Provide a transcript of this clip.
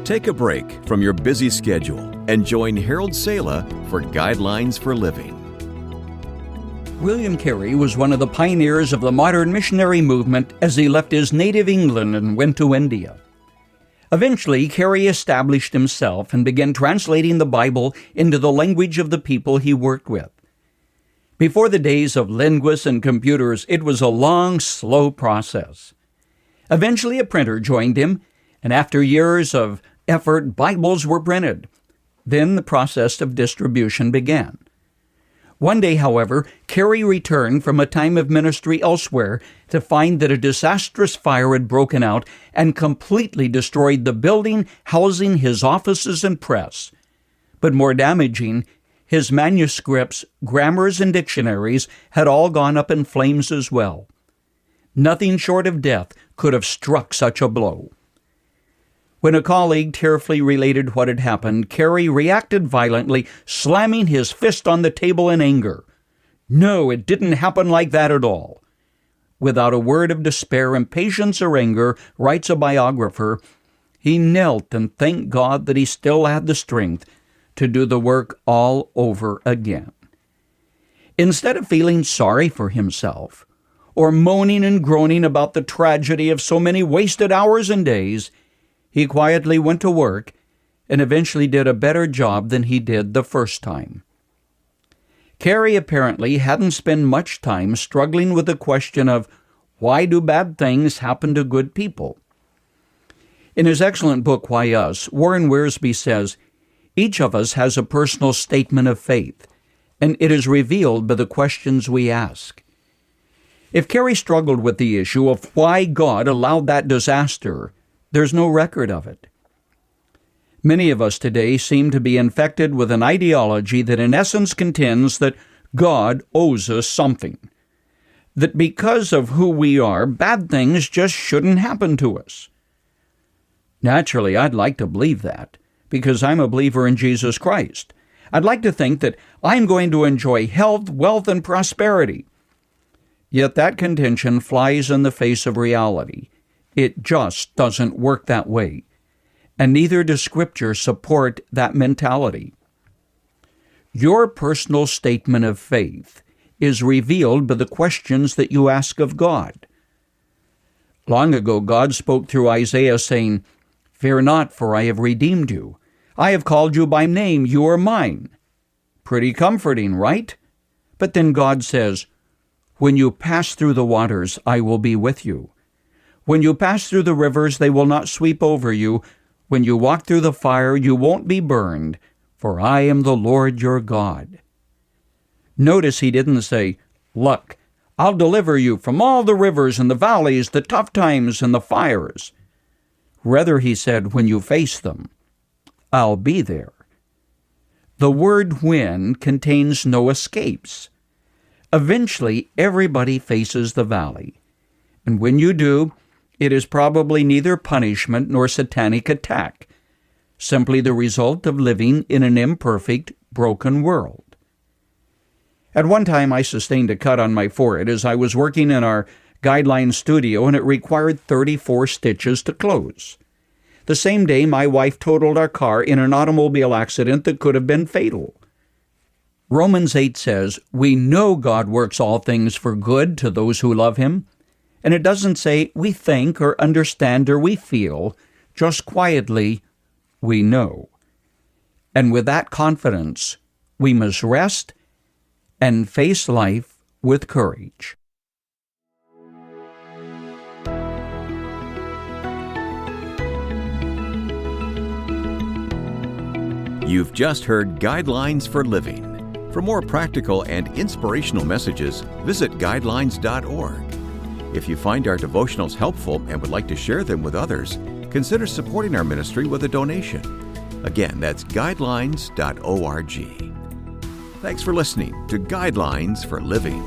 Take a break from your busy schedule and join Harold Sala for Guidelines for Living. William Carey was one of the pioneers of the modern missionary movement as he left his native England and went to India. Eventually, Carey established himself and began translating the Bible into the language of the people he worked with. Before the days of linguists and computers, it was a long, slow process. Eventually, a printer joined him, and after years of effort, Bibles were printed. Then the process of distribution began. One day, however, Carey returned from a time of ministry elsewhere to find that a disastrous fire had broken out and completely destroyed the building housing his offices and press. But more damaging, his manuscripts, grammars, and dictionaries had all gone up in flames as well. Nothing short of death could have struck such a blow. When a colleague tearfully related what had happened, Carey reacted violently, slamming his fist on the table in anger. No, it didn't happen like that at all. Without a word of despair, impatience, or anger, writes a biographer, he knelt and thanked God that he still had the strength to do the work all over again. Instead of feeling sorry for himself, or moaning and groaning about the tragedy of so many wasted hours and days, he quietly went to work and eventually did a better job than he did the first time. Carey apparently hadn't spent much time struggling with the question of why do bad things happen to good people? In his excellent book, Why Us?, Warren Wiersbe says, each of us has a personal statement of faith, and it is revealed by the questions we ask. If Carey struggled with the issue of why God allowed that disaster, there's no record of it. Many of us today seem to be infected with an ideology that in essence contends that God owes us something. That because of who we are, bad things just shouldn't happen to us. Naturally, I'd like to believe that, because I'm a believer in Jesus Christ. I'd like to think that I'm going to enjoy health, wealth, and prosperity. Yet that contention flies in the face of reality. It just doesn't work that way, and neither does Scripture support that mentality. Your personal statement of faith is revealed by the questions that you ask of God. Long ago, God spoke through Isaiah saying, "Fear not, for I have redeemed you. I have called you by name, you are mine." Pretty comforting, right? But then God says, "When you pass through the waters, I will be with you. When you pass through the rivers, they will not sweep over you. When you walk through the fire, you won't be burned, for I am the Lord your God." Notice he didn't say, "Look, I'll deliver you from all the rivers and the valleys, the tough times and the fires." Rather, he said, "When you face them, I'll be there." The word "when" contains no escapes. Eventually, everybody faces the valley. And when you do, it is probably neither punishment nor satanic attack, simply the result of living in an imperfect, broken world. At one time, I sustained a cut on my forehead as I was working in our Guidelines studio, and it required 34 stitches to close. The same day, my wife totaled our car in an automobile accident that could have been fatal. Romans 8 says, "We know God works all things for good to those who love Him." And it doesn't say we think or understand or we feel, just quietly, we know. And with that confidence, we must rest and face life with courage. You've just heard Guidelines for Living. For more practical and inspirational messages, visit guidelines.org. If you find our devotionals helpful and would like to share them with others, consider supporting our ministry with a donation. Again, that's guidelines.org. Thanks for listening to Guidelines for Living.